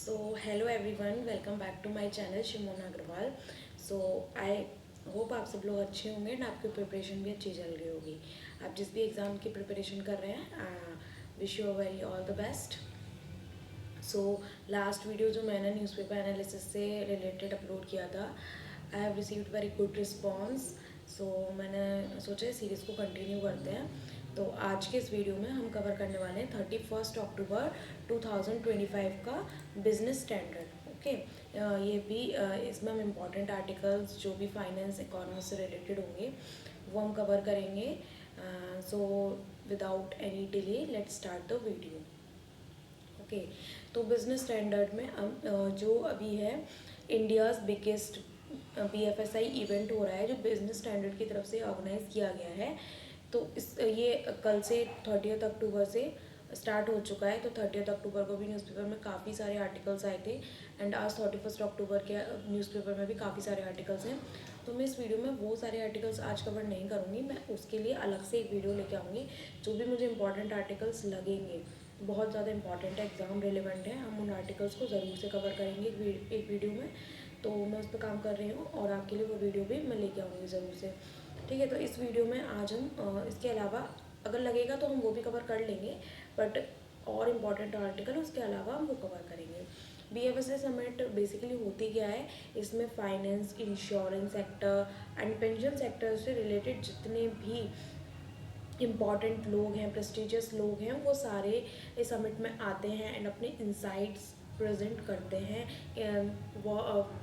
Hello everyone, welcome back to my channel Shimona Agarwal. So I hope आप सब लोग अच्छे होंगे एंड आपकी प्रिपरेशन भी अच्छी चल रही होगी। आप जिस भी एग्ज़ाम की प्रिपरेशन कर रहे हैं, wish you very all the best. So last video जो मैंने न्यूज़पेपर एनालिसिस से रिलेटेड अपलोड किया था, I have received very good response. So मैंने सोचा इस सीरीज़ को कंटिन्यू करते हैं। तो आज के इस वीडियो में हम कवर करने वाले हैं 31 अक्टूबर 2025 का बिजनेस स्टैंडर्ड। ओके, ये भी इसमें हम इम्पॉर्टेंट आर्टिकल्स जो भी फाइनेंस इकोनॉमी से रिलेटेड होंगे वो हम कवर करेंगे। So without any delay let's start the video. Okay, तो बिजनेस स्टैंडर्ड में हम जो अभी है इंडियाज़ बिगेस्ट BFSI इवेंट हो रहा है जो बिजनेस स्टैंडर्ड की तरफ से ऑर्गेनाइज किया गया है। तो इस ये कल से 30 अक्टूबर से स्टार्ट हो चुका है। तो 30 अक्टूबर को भी न्यूज़पेपर में काफ़ी सारे आर्टिकल्स आए थे एंड आज 31 अक्टूबर के न्यूज़पेपर में भी काफ़ी सारे आर्टिकल्स हैं। तो मैं इस वीडियो में वो सारे आर्टिकल्स आज कवर नहीं करूँगी, मैं उसके लिए अलग से एक वीडियो लेके आऊँगी। जो भी मुझे इंपॉर्टेंट आर्टिकल्स लगेंगे, बहुत ज़्यादा इंपॉर्टेंट है, एग्ज़ाम रिलेवेंट है, हम उन आर्टिकल्स को ज़रूर से कवर करेंगे एक वीडियो में। तो मैं उस पर काम कर रही हूँ और आपके लिए वो वीडियो भी मैं लेके आऊँगी ज़रूर से। ठीक है, तो इस वीडियो में आज हम इसके अलावा अगर लगेगा तो हम वो भी कवर कर लेंगे, बट और इम्पॉर्टेंट आर्टिकल उसके अलावा हम वो कवर करेंगे। BFSI समिट बेसिकली होती क्या है, इसमें finance, insurance sector and pension sector से रिलेटेड जितने भी इम्पॉर्टेंट लोग हैं, प्रेस्टिजियस लोग हैं, वो सारे इस समिट में आते हैं एंड अपने इंसाइट्स प्रेजेंट करते हैं। वो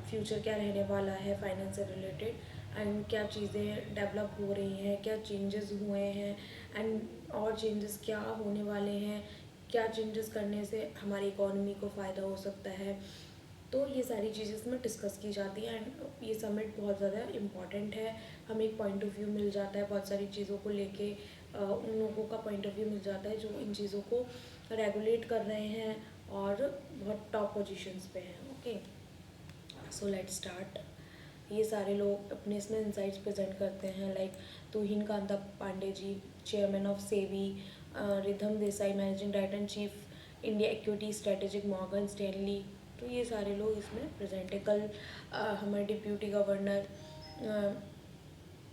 फ्यूचर क्या रहने वाला है फाइनेंस से रिलेटेड एंड क्या चीज़ें डेवलप हो रही हैं, क्या चेंजेस हुए हैं एंड और चेंजेस क्या होने वाले हैं, क्या चेंजेस करने से हमारी इकोनॉमी को फ़ायदा हो सकता है। तो ये सारी चीज़ें इसमें डिस्कस की जाती हैं एंड ये समिट बहुत ज़्यादा इम्पॉर्टेंट है। हमें एक पॉइंट ऑफ व्यू मिल जाता है, बहुत सारी चीज़ों को लेके उन लोगों का पॉइंट ऑफ व्यू मिल जाता है जो इन चीज़ों को रेगुलेट कर रहे हैं और बहुत टॉप पोजीशंस पे हैं। Okay, so let's start. ये सारे लोग अपने इसमें इंसाइट्स प्रेजेंट करते हैं, like Tuhin Kanta Pandey ji, chairman of SEBI, Ridham Desai, managing director and chief India equity strategic, Morgan Stanley. तो ये सारे लोग इसमें प्रेजेंट है। कल हमारे डिप्यूटी गवर्नर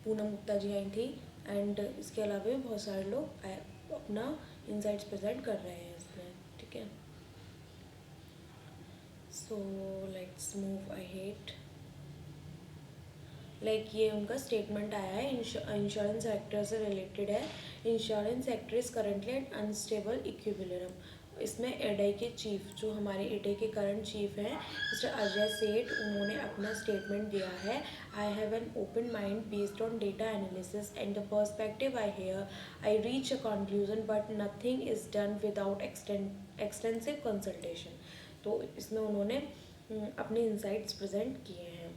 पूनम गुप्ता जी आई थी एंड इसके अलावा भी बहुत सारे लोग अपना इंसाइट्स प्रेजेंट कर रहे हैं इसमें। ठीक है, so let's move ahead. Like ये उनका स्टेटमेंट आया है, इंश्योरेंस सेक्टर से रिलेटेड है। Insurance sector is currently eight unstable equilibrium. इसमें एडई के चीफ, जो हमारे एडई के करंट चीफ हैं, मिस्टर अजय सेठ, उन्होंने अपना स्टेटमेंट दिया है। I have an open mind based on data analysis and the perspective I here I reach a conclusion but nothing is done without extensive consultation. तो इसमें उन्होंने अपने इंसाइट्स प्रेजेंट किए हैं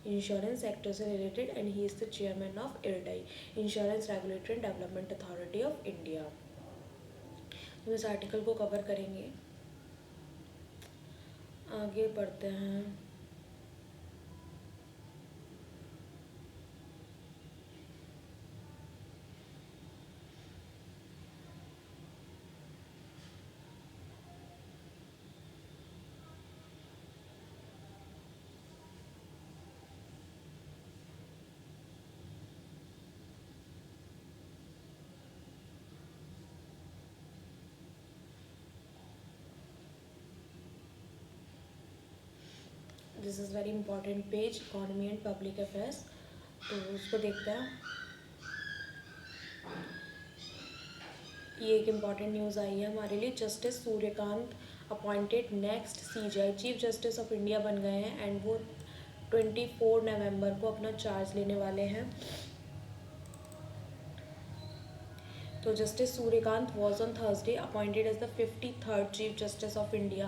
इंश्योरेंस सेक्टर से related and he is the chairman of IRDAI, insurance regulatory and development authority of India. तो इस article को कवर करेंगे, आगे बढ़ते हैं। This is very important page, economy and public affairs. तो उसको देखते हैं। ये एक इम्पॉर्टेंट न्यूज़ आई है हमारे लिए। Justice Suryakant appointed next CJI, chief justice of India बन गए हैं एंड वो 24 नवंबर को अपना चार्ज लेने वाले हैं। तो justice Suryakant was on Thursday appointed as the 53rd Chief Justice of India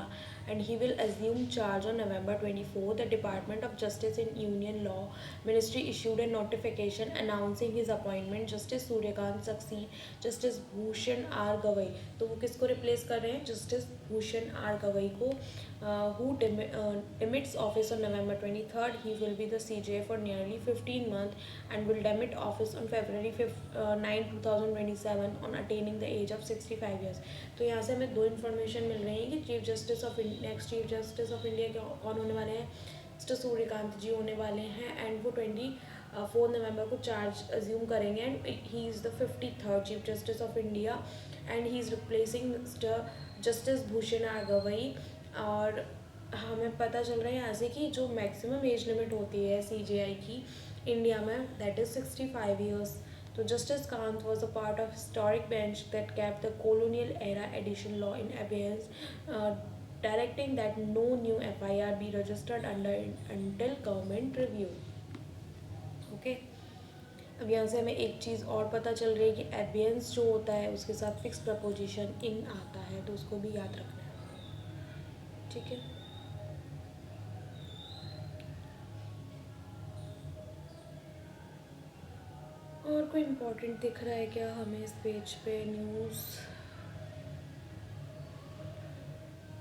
and he will assume charge on November 24. The Department of Justice and Union Law Ministry issued a notification announcing his appointment. Justice Suryakant succeed Justice Bhushan R. Gavai. तो वो किसको replace कर रहे हैं? Justice Bhushan R. Gavai को, who demits office on November 23rd. He will be the CJI for nearly 15 months and will demit office on February 9, 2027. earn on attaining the age of 65 years. तो यहाँ से हमें दो information मिल रही है कि chief justice of next chief justice of India कौन होने वाले हैं, मिस्टर सूर्यकांत जी होने वाले हैं, एंड वो 24 नवंबर को चार्ज अज्यूम करेंगे, and he is the 53rd chief justice of India, and he is replacing mister justice Bhushan Gavai. और हमें पता चल रहा है यहाँ से कि जो मैक्सिमम एज लिमिट होती है CJI की इंडिया में, दैट इज़ 65 ईयर्स. तो justice Kant was a part of historic bench that kept the colonial era edition law in abeyance, directing that no new FIR be registered until government review. Okay अब यहाँ से हमें एक चीज़ और पता चल रही है कि एबियंस जो होता है उसके साथ फिक्स प्रपोजिशन इन आता है, तो उसको भी याद रखना है. ठीक है. और कोई इम्पोर्टेंट दिख रहा है क्या हमें इस पेज पे news?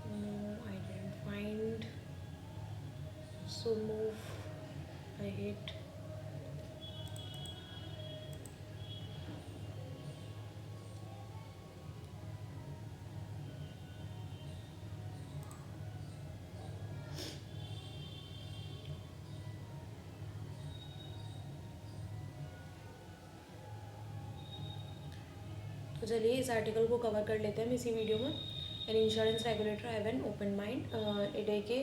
No, I didn't find. So move ahead. तो चलिए इस आर्टिकल को कवर कर लेते हैं हम इसी वीडियो में. An insurance regulator have an open mind. इडे के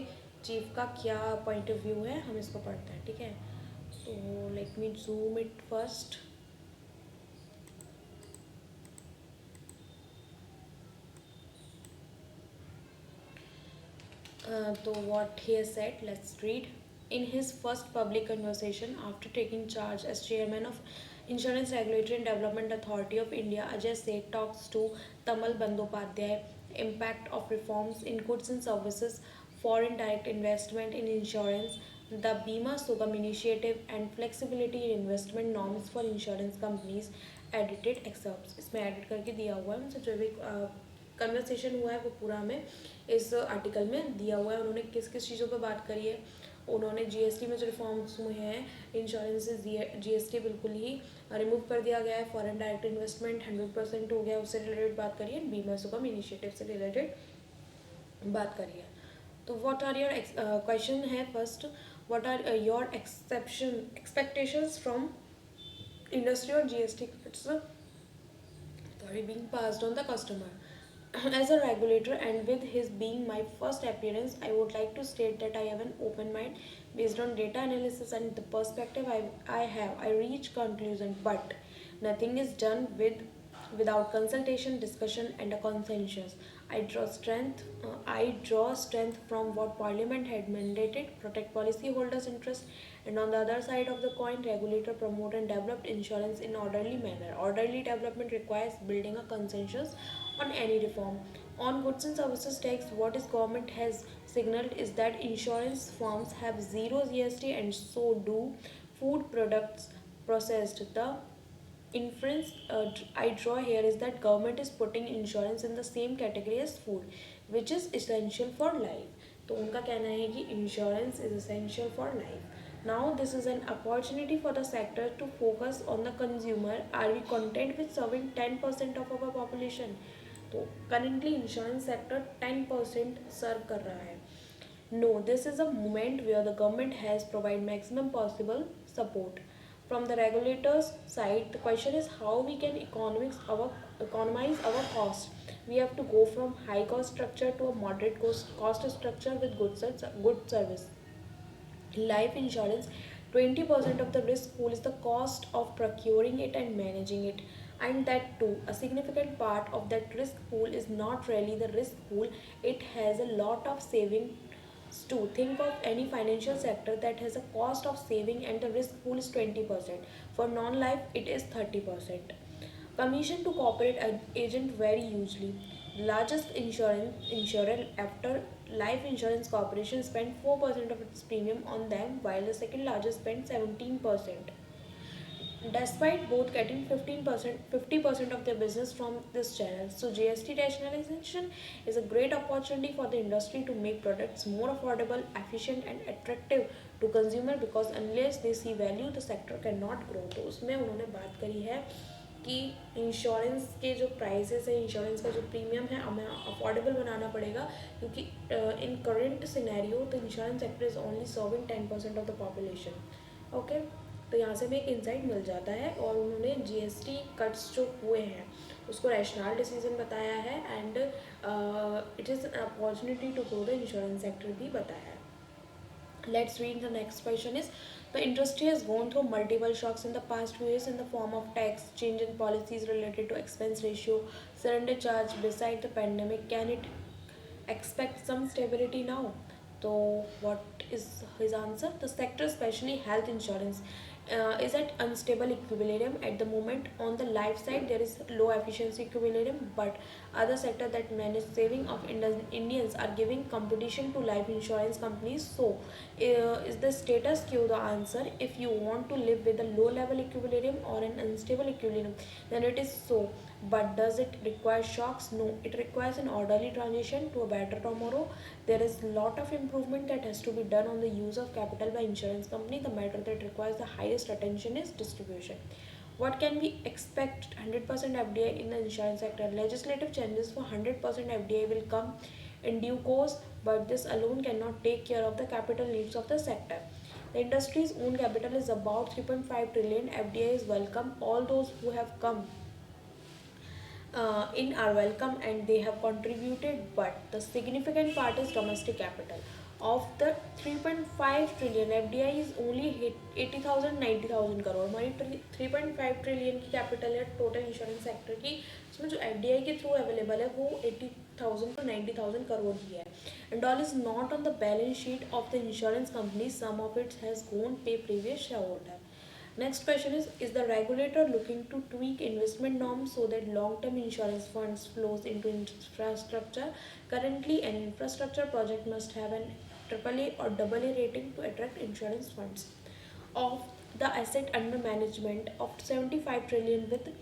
चीफ का क्या पॉइंट ऑफ व्यू है हम इसको पढ़ते हैं. ठीक है. तो let me zoom it first. तो what he has said, let's read. In his first public conversation after taking charge as chairman of Insurance Regulatory and Development Authority of India, Ajay Seth talks to Tamal Bandyopadhyay impact of reforms in goods and services, foreign direct investment in insurance, the Bima Sugam initiative and flexibility in investment norms for insurance companies. Edited excerpts. इसमें edit करके दिया हुआ है उनसे जो भी conversation हुआ है वो पूरा हमें इस आर्टिकल में दिया हुआ है. उन्होंने किस किस चीज़ों पर बात करी है. उन्होंने GST में जो रिफॉर्म्स हुए हैं, इंश्योरेंस से GST बिल्कुल ही रिमूव कर दिया गया है, फॉरेन डायरेक्ट इन्वेस्टमेंट 100% हो गया, उससे रिलेटेड बात करी है, बीमा सुगम इनिशिएटिव से रिलेटेड बात करी है. तो व्हाट आर योर क्वेश्चन है first, what are your expectations from industry और GST credits being passed on the customer. As a regulator and with his being my first appearance, I would like to state that I have an open mind based on data analysis and the perspective I reach conclusion, but nothing is done without consultation, discussion, and a consensus. I draw strength from what Parliament had mandated, protect policyholders' interest, and on the other side of the coin, regulator promote and develop insurance in orderly manner. Orderly development requires building a consensus on any reform. On goods and services tax, what is government has signaled is that insurance firms have zero GST and so do food products processed. The inference I draw here is that government is putting insurance in the same category as food, which is essential for life. तो उनका कहना है कि insurance is essential for life. Now this is an opportunity for the sector to focus on the consumer. Are we content with serving 10% of our population? तो currently insurance sector 10% serve कर रहा है. No, this is a moment where the government has provided maximum possible support. From the regulators side, the question is how we can economize our cost. We have to go from high cost structure to a moderate cost structure with good service. Life insurance, 20% of the risk pool is the cost of procuring it and managing it. And that too, a significant part of that risk pool is not really the risk pool, it has a lot of saving too. Think of any financial sector that has a cost of saving and the risk pool is 20%. For non-life, it is 30%. Commission to corporate agent vary hugely. The largest insurer after Life Insurance Corporation spent 4% of its premium on them, while the second largest spent 17%. Despite both getting 15%, 50% of their business from this channel. So GST rationalization is a great opportunity for the industry to make products more affordable, efficient and attractive to consumer, because unless they see value, the sector cannot grow. तो उसमें उन्होंने बात करी है कि insurance के जो prices है, इंश्योरेंस का जो प्रीमियम है, हमें अफोर्डेबल बनाना पड़ेगा, क्योंकि in current scenario the insurance sector is only serving 10% of the population. Okay, तो यहाँ से हमें एक इंसाइट मिल जाता है। और उन्होंने जीएसटी कट्स जो हुए हैं उसको रैशनल डिसीजन बताया है, and it is an opportunity to grow the insurance sector भी बताया है। Let's read the next question is, the industry has gone through multiple shocks in the past few years in the form of tax change in policies related to expense ratio, surrender charge. Beside the pandemic, can it expect some stability now? So what is his answer? The sector, especially health insurance, is at unstable equilibrium at the moment. On the life side, there is low efficiency equilibrium, but other sector that manage saving of Indians are giving competition to life insurance companies. So, is the status quo the answer? If you want to live with a low level equilibrium or an unstable equilibrium, then it is so. But does it require shocks? No, it requires an orderly transition to a better tomorrow. There is a lot of improvement that has to be done on the use of capital by insurance company. The matter that requires the highest attention is distribution. What can we expect? 100% FDI in the insurance sector. Legislative changes for 100% FDI will come in due course, but this alone cannot take care of the capital needs of the sector. The industry's own capital is about 3.5 trillion. FDI is welcome. All those who have come in are welcome and they have contributed, but the significant part is domestic capital. Of the 3.5 trillion, FDI is only hit 80,000 90,000 crore. हमारी 3.5 trillion की capital है total insurance sector की, उसमें जो FDI के through available है वो 80,000 to 90,000 crore ही है, and all is not on the balance sheet of the insurance company. Some of it has gone pay previous shareholder. Next question is the regulator looking to tweak investment norms so that long-term insurance funds flows into infrastructure? Currently, an infrastructure project must have an AAA or AA rating to attract insurance funds. Of the asset under management of 75 trillion with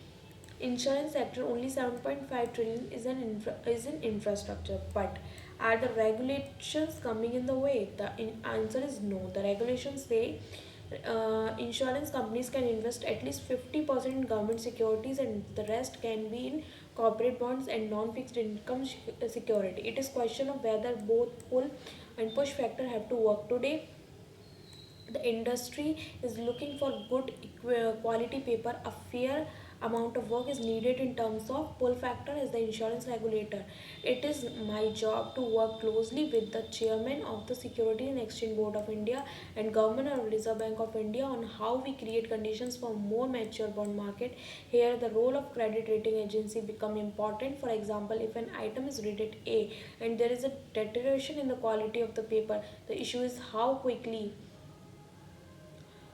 insurance sector, only 7.5 trillion is in infrastructure. But are the regulations coming in the way? The answer is no. The regulations say insurance companies can invest at least 50% in government securities and the rest can be in corporate bonds and non-fixed income security. It is question of whether both pull and push factor have to work. Today the industry is looking for good quality paper. A fair amount of work is needed in terms of pull factor. As the insurance regulator, it is my job to work closely with the chairman of the Security and Exchange Board of India and governor of Reserve Bank of India on how we create conditions for more mature bond market. Here the role of credit rating agency become important. For example, if an item is rated A and there is a deterioration in the quality of the paper, the issue is how quickly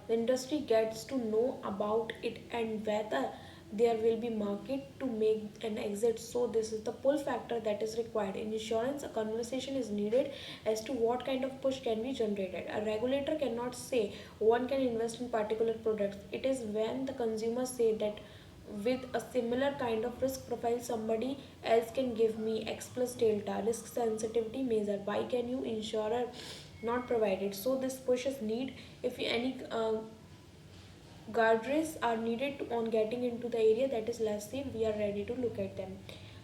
the industry gets to know about it and whether there will be market to make an exit. So this is the pull factor that is required. In insurance, a conversation is needed as to what kind of push can be generated. A regulator cannot say one can invest in particular products. It is when the consumers say that with a similar kind of risk profile somebody else can give me X plus delta risk sensitivity measure, why can you insurer not provide it? So this pushes need. If any guardrails are needed on getting into the area that is less safe, we are ready to look at them.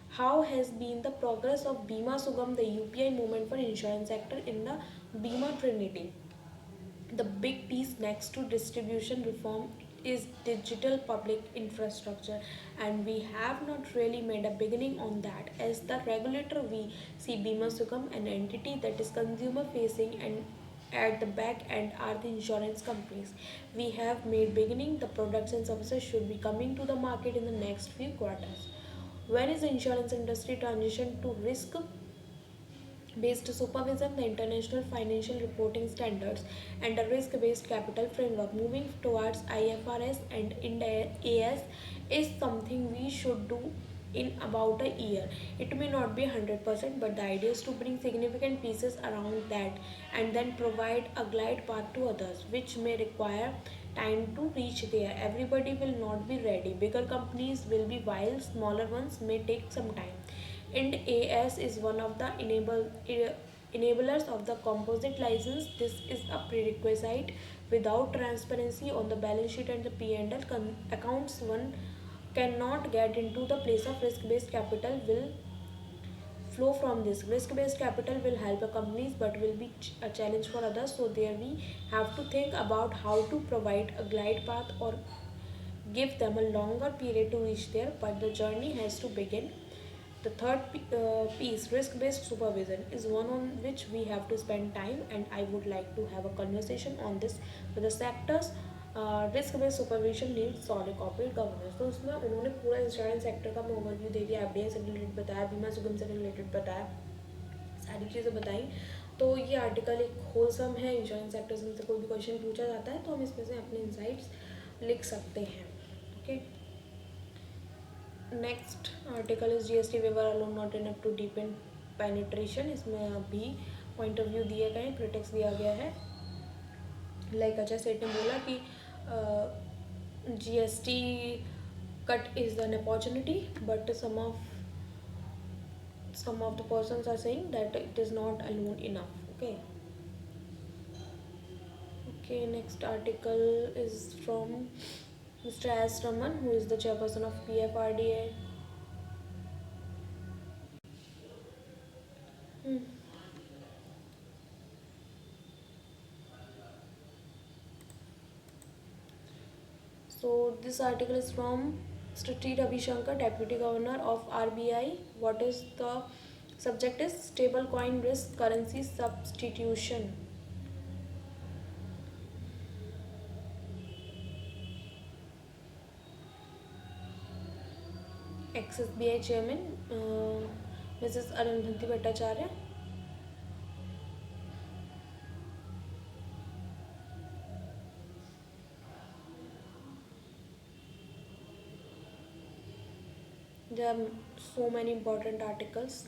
How has been the progress of Bima Sugam, the UPI movement for insurance sector in the Bima Trinity? The big piece next to distribution reform is digital public infrastructure, and we have not really made a beginning on that. As the regulator, we see Bima Sugam, an entity that is consumer facing, and at the back end are the insurance companies. We have made beginning. The products and services should be coming to the market in the next few quarters. When is the insurance industry transition to risk based supervision, the international financial reporting standards, and a risk based capital framework? Moving towards IFRS and Ind AS is something we should do in about a year. It may not be 100%, but the idea is to bring significant pieces around that and then provide a glide path to others, which may require time to reach there. Everybody will not be ready. Bigger companies will be, while smaller ones may take some time. Ind AS is one of the enablers of the composite license. This is a prerequisite. Without transparency on the balance sheet and the P&L accounts, one cannot get into the place of risk-based capital will flow from this. Risk-based capital will help a companies but will be a challenge for others. So there we have to think about how to provide a glide path or give them a longer period to reach there, but the journey has to begin. The third piece, risk based supervision, is one on which we have to spend time, and I would like to have a conversation on this with the sectors. Risk based supervision need solid corporate governance. तो उसमें उन्होंने पूरा insurance sector का overview दे दिया, FDI से related बताया, बीमा सुगम से रिलेटेड बताया, सारी चीज़ें बताई. तो ये आर्टिकल एक होलसम है. इंश्योरेंस सेक्टर से कोई भी क्वेश्चन पूछा जाता है तो हम इसमें से अपने इंसाइट्स लिख सकते हैं. Okay, next article is GST waiver alone not enough to deepen penetration. इसमें अभी पॉइंट ऑफ व्यू दिए गए, क्रिटिक्स दिया गया है. लाइक अजय सेठ ने बोला कि GST cut is an opportunity, but some of the persons are saying that it is not alone enough. Okay, next article is from Mr. S. Raman, who is the chairperson of PFRDA. So this article is from Mr. T. Ravi Shankar, Deputy Governor of RBI. What is the subject is stable coin risk currency substitution. ex-SBI chairman Mrs. Arundhati Bhattacharya. There are so many important articles.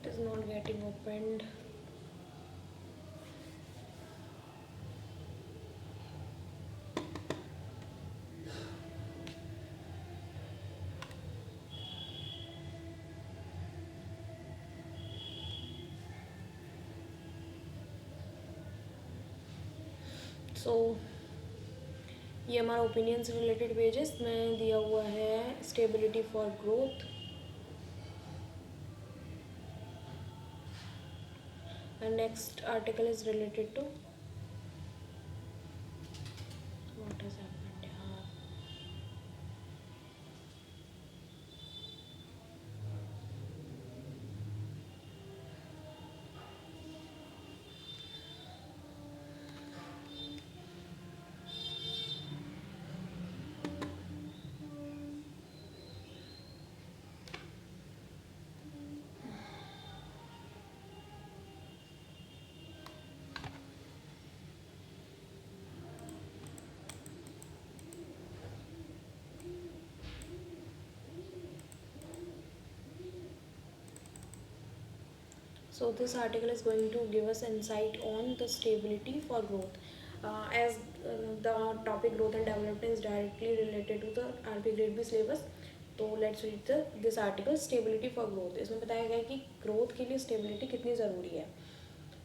It is not getting opened. सो ये हमारा opinion से related pages में दिया हुआ है. Stability for growth, and next article is related to what has happened here. So this article is going to give us insight on the stability for growth. As the topic growth and development is directly related to the RBI grade B syllabus, तो let's read this article stability for growth. इसमें बताया गया है कि growth के लिए stability कितनी ज़रूरी है.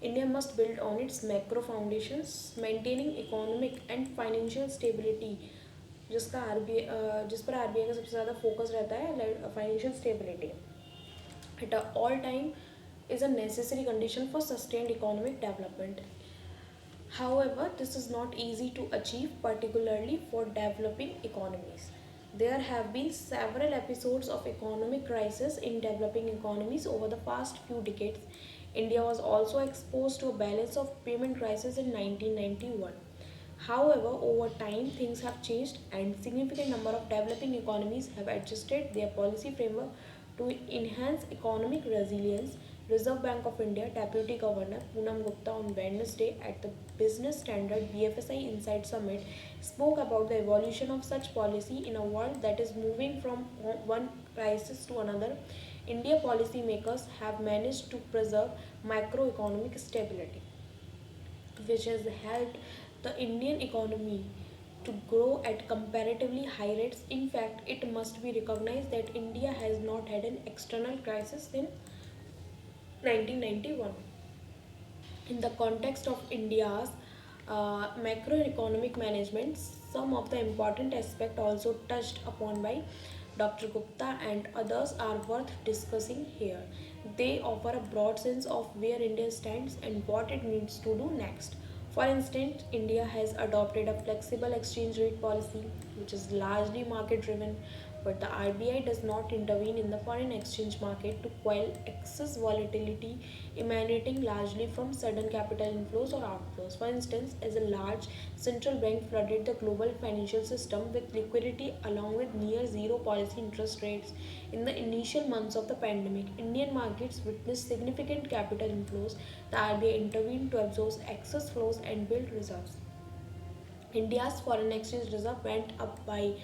India must build on it's macro foundations maintaining economic and financial stability, जिस पर आरबीआई का सबसे ज़्यादा फोकस रहता है. Financial stability at all time is a necessary condition for sustained economic development. However, this is not easy to achieve, particularly for developing economies. There have been several episodes of economic crisis in developing economies over the past few decades. India was also exposed to a balance of payment crisis in 1991. However, over time things have changed and significant number of developing economies have adjusted their policy framework to enhance economic resilience. Reserve Bank of India Deputy Governor Poonam Gupta on Wednesday at the Business Standard BFSI Insight Summit spoke about the evolution of such policy in a world that is moving from one crisis to another. India policymakers have managed to preserve macroeconomic stability, which has helped the Indian economy to grow at comparatively high rates. In fact, it must be recognized that India has not had an external crisis since 1991. In the context of India's macroeconomic management, some of the important aspects also touched upon by Dr. Gupta and others are worth discussing here. They offer a broad sense of where India stands and what it needs to do next. For instance, India has adopted a flexible exchange rate policy, which is largely market driven, but the RBI does not intervene in the foreign exchange market to quell excess volatility emanating largely from sudden capital inflows or outflows. For instance, as a large central bank flooded the global financial system with liquidity along with near zero policy interest rates in the initial months of the pandemic, Indian markets witnessed significant capital inflows. The RBI intervened to absorb excess flows and build reserves. India's foreign exchange reserve went up by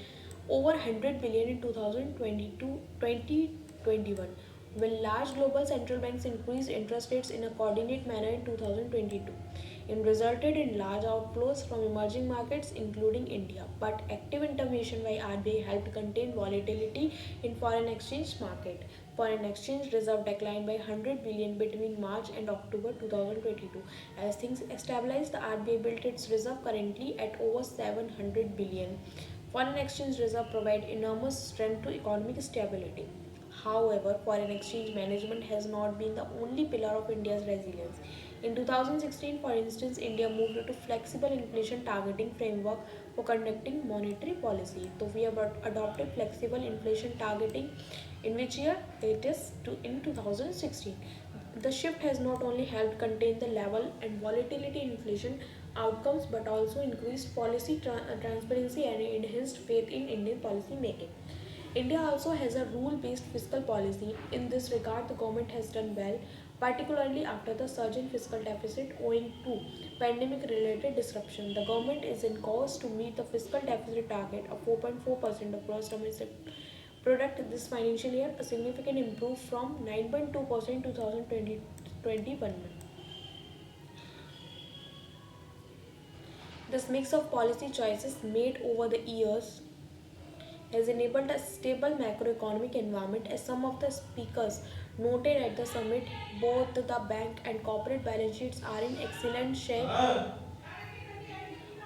over 100 billion in 2021, when large global central banks increased interest rates in a coordinated manner in 2022. It resulted in large outflows from emerging markets, including India. But active intervention by RBI helped contain volatility in foreign exchange market. Foreign exchange reserve declined by 100 billion between March and October 2022. As things stabilized, the RBI built its reserve currently at over 700 billion. Foreign exchange reserve provide enormous strength to economic stability. However, foreign exchange management has not been the only pillar of India's resilience. In 2016, for instance, India moved to flexible inflation targeting framework for conducting monetary policy. So we have adopted flexible inflation targeting in which year it is in 2016. The shift has not only helped contain the level and volatility in inflation outcomes but also increased policy transparency and enhanced faith in Indian policy making. India also has a rule-based fiscal policy. In this regard, the government has done well, particularly after the surge in fiscal deficit owing to pandemic-related disruption. The government is in course to meet the fiscal deficit target of 4.4% of gross domestic product this financial year, a significant improvement from 9.2% in 2021. This mix of policy choices made over the years has enabled a stable macroeconomic environment. As some of the speakers noted at the summit, both the bank and corporate balance sheets are in excellent shape.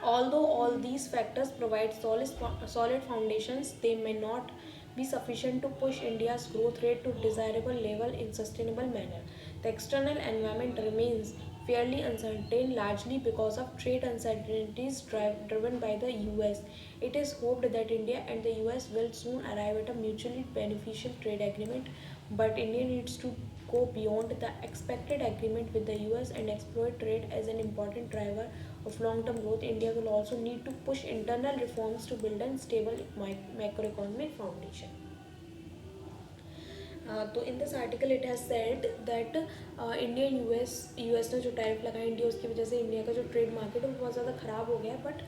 Although all these factors provide solid foundations, they may not be sufficient to push India's growth rate to desirable level in sustainable manner. The external environment remains fairly uncertain, largely because of trade uncertainties driven by the US. It is hoped that India and the US will soon arrive at a mutually beneficial trade agreement, but India needs to go beyond the expected agreement with the US and exploit trade as an important driver of long-term growth. India will also need to push internal reforms to build a stable macroeconomic foundation. तो in this article it has said that India US ने जो tariff लगाए India, उसकी वजह से India का जो trade market है वो बहुत ज़्यादा ख़राब हो गया है. बट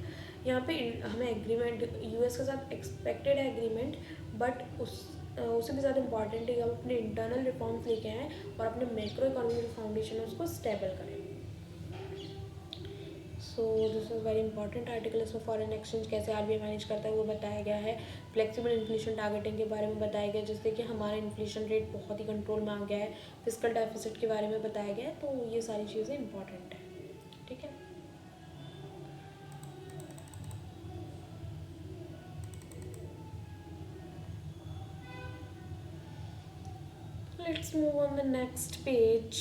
यहाँ पे हमें एग्रीमेंट यूएस के साथ एक्सपेक्टेड है एग्रीमेंट, बट उससे भी ज़्यादा इंपॉर्टेंट है कि हम अपने इंटरनल रिफॉर्म्स लेके आएँ और अपने मैक्रो इकोनॉमिक फाउंडेशन है उसको स्टेबल करें। So this is very important article. इसमें फॉरेन एक्सचेंज कैसे आरबीआई मैनेज करता है वो बताया गया है। फ्लेक्सिबल इन्फ्लेशन टारगेटिंग के बारे में बताया गया है, जिससे कि हमारा इन्फ्लेशन रेट बहुत ही कंट्रोल में आ गया है। फिजिकल डेफिसिट के बारे में बताया गया है। तो ये सारी चीज़ें इंपॉर्टेंट है, ठीक है। Let's move on the next page.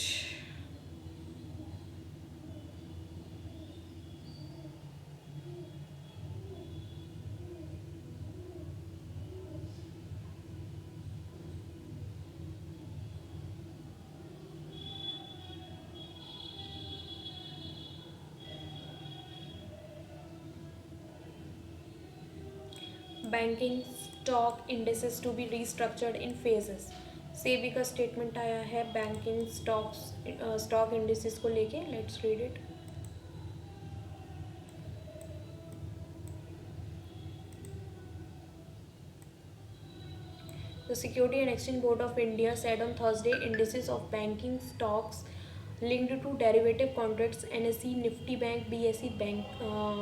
Banking stock indices to be restructured in phases. SEBI का स्टेटमेंट आया है बैंकिंग स्टॉक इंडेसेस को लेके। Let's read it. The Security and Exchange Board of India said on Thursday indices of banking stocks linked to derivative contracts NSE Nifty Bank, BSE Bank,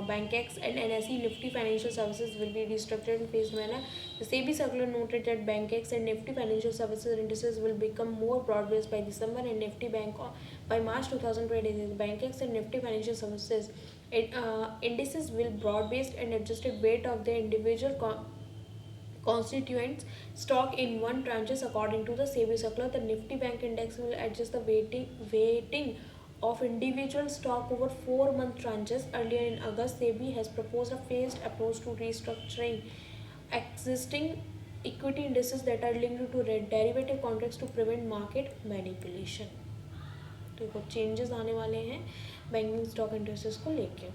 BankX and NSE Nifty Financial Services will be restructured in phased manner. The SEBI circular noted that BankX and Nifty Financial Services indices will become more broad-based by December and Nifty Bank by March 2026. BankX and Nifty Financial Services indices will broad-based and adjusted weight of the individual constituents stock in one tranches according to the SEBI circular. The Nifty Bank Index will adjust the weighting of individual stock over 4-month tranches. Earlier in August, SEBI has proposed a phased approach to restructuring existing equity indices that are linked to derivative contracts to prevent market manipulation. तो कुछ changes आने वाले हैं banking stock indices को लेके।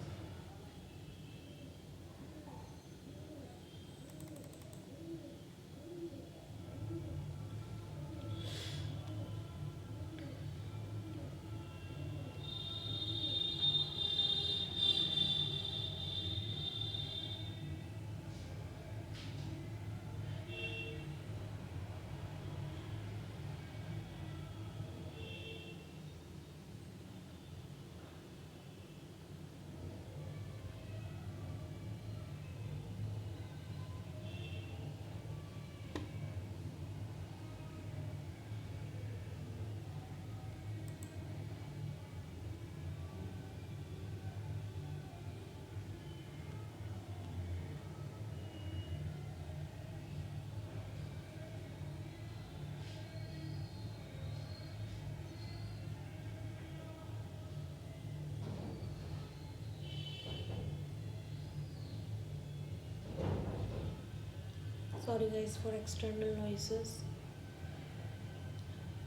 Sorry guys for external noises.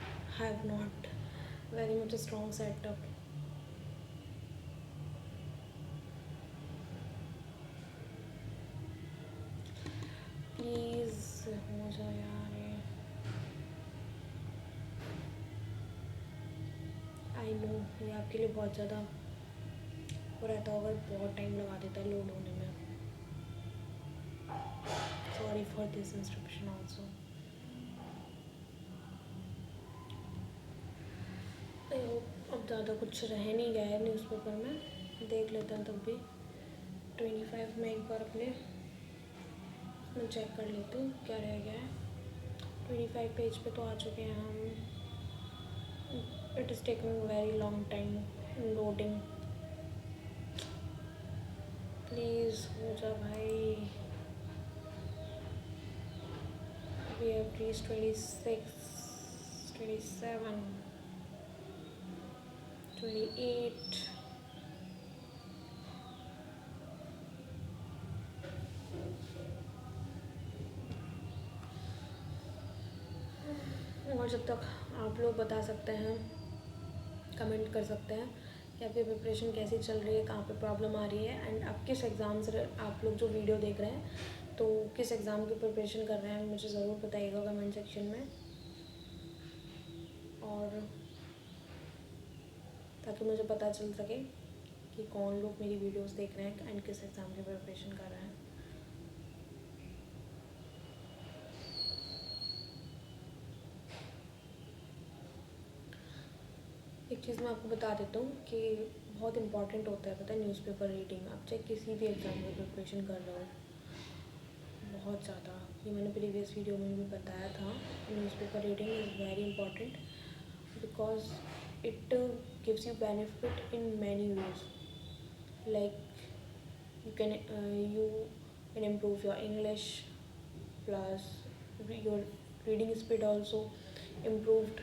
I have not very much a strong setup. Please हो जाए यार ये। आई नो ये आपके लिए बहुत ज़्यादा हो रहता होगा, बहुत टाइम लगा देता है लोड होने में। Sorry for this instruction also. अब ज़्यादा कुछ रह नहीं गया है न्यूज़पेपर में, देख लेते हैं तब भी। 25 में एक बार अपने मैं चेक कर लेती हूँ क्या रह गया है। 25 पेज पे तो आ चुके हैं हम। It is taking very long time in loading. Please हो जा भाई। We have reached 26, 27, 28। और जब तक आप लोग बता सकते हैं, कमेंट कर सकते हैं कि आपकी प्रिपरेशन कैसी चल रही है, कहाँ पे प्रॉब्लम आ रही है एंड आप किस एग्ज़ाम से, आप लोग जो वीडियो देख रहे हैं तो किस एग्ज़ाम की प्रिपरेशन कर रहे हैं मुझे ज़रूर बताइएगा कमेंट सेक्शन में। और ताकि मुझे पता चल सके कि कौन लोग मेरी वीडियोस देख रहे हैं एंड किस एग्ज़ाम की प्रिपरेशन कर रहे हैं। एक चीज़ मैं आपको बता देता हूँ कि बहुत इंपॉर्टेंट होता है, पता है, न्यूज़पेपर रीडिंग। आप चाहे किसी भी एग्ज़ाम की प्रिपरेशन कर रहे हो, बहुत ज़्यादा, ये मैंने प्रीवियस वीडियो में भी बताया था, newspaper reading is very important because it gives you benefit in many ways, like you can improve your English, plus your reading speed also improved,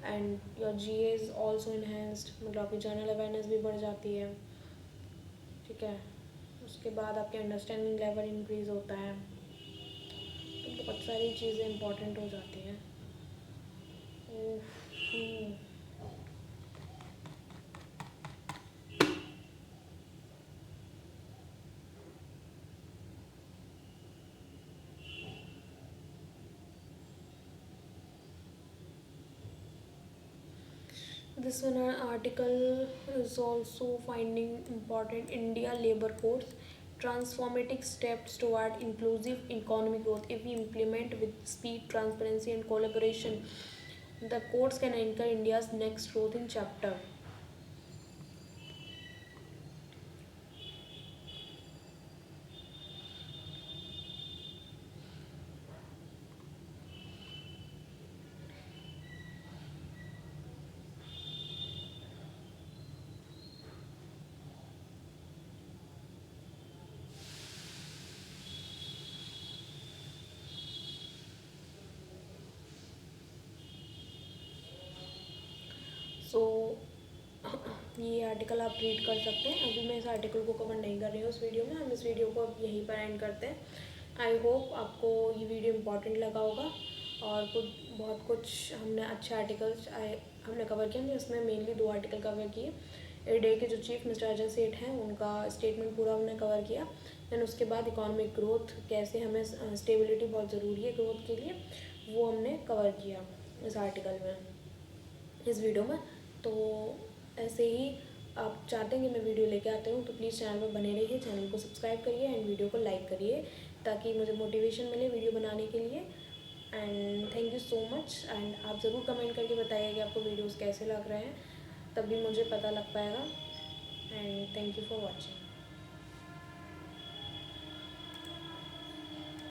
and your GA is also enhanced, मतलब आपकी general awareness भी बढ़ जाती है, ठीक है। उसके बाद आपके अंडरस्टैंडिंग लेवल इंक्रीज़ होता है, तो बहुत सारी चीज़ें इंपॉर्टेंट हो जाती हैं। This one article is also finding important India labor codes transformative steps toward inclusive economic growth. If we implement with speed, transparency, and collaboration, the codes can anchor India's next growth in chapter. सो ये article आप read कर सकते हैं। अभी मैं इस article को cover नहीं कर रही हूँ उस वीडियो में, हम इस वीडियो को अब यहीं पर एंड करते हैं। आई होप आपको ये वीडियो इम्पॉर्टेंट लगा होगा, और बहुत कुछ हमने अच्छे आर्टिकल्स हमने कवर किए। हमने इसमें मेनली 2 आर्टिकल कवर किए। एडीए के जो चीफ मिस्टर अजय सेठ हैं, उनका स्टेटमेंट पूरा हमने कवर किया। दैन उसके बाद इकोनॉमिक ग्रोथ, कैसे हमें स्टेबिलिटी बहुत ज़रूरी है ग्रोथ के लिए, वो हमने कवर किया इस आर्टिकल में, इस वीडियो में। तो ऐसे ही आप चाहते हैं कि मैं वीडियो लेके आते हूँ, तो प्लीज़ चैनल पर बने रहिए, चैनल को सब्सक्राइब करिए एंड वीडियो को लाइक करिए, ताकि मुझे मोटिवेशन मिले वीडियो बनाने के लिए। And thank you so much. And आप ज़रूर कमेंट करके बताइए कि आपको वीडियोस कैसे लग रहे हैं, तभी मुझे पता लग पाएगा। And thank you for watching.